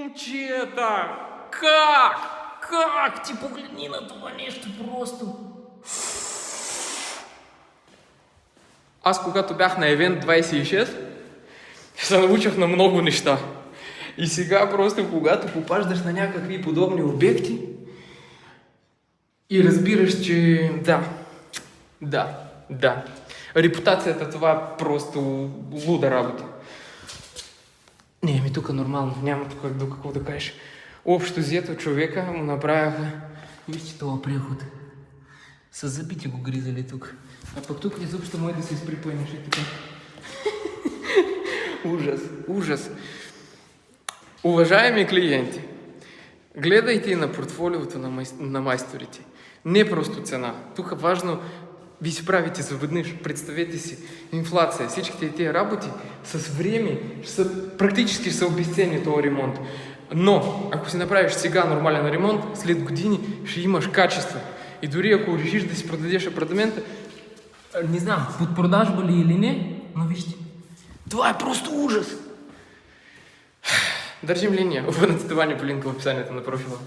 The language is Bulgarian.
Момчета! Как? Как? Ти погледни на това нещо просто. Аз когато бях на Евент 26, се научих на много неща. И сега просто когато попаждаш на някакви подобни обекти и разбираш, че да. Репутацията това е просто луда работа. Не, тук нормално, няма тук до какво да кажеш. Общо взето човека му направяха... Вижте това преход. С зъбите го гризали тук. А пък тук изобщо може да се изприпънеш и така. Ужас. Уважаеми клиенти, гледайте на портфолиото на майсторите. Не просто цена. Тук важно ви си правите заведнъж. Представете си инфлация. Всичките тези работи с време практически ще се обесцени този ремонт. Но, ако си направиш сега нормален ремонт, след години ще имаш качество. И дори ако решиш да си продадеш апартамента, не знам, под продажба ли или не, но вижте. Това е просто ужас. Държим линия. Обърнете това по линка в описанието на профила.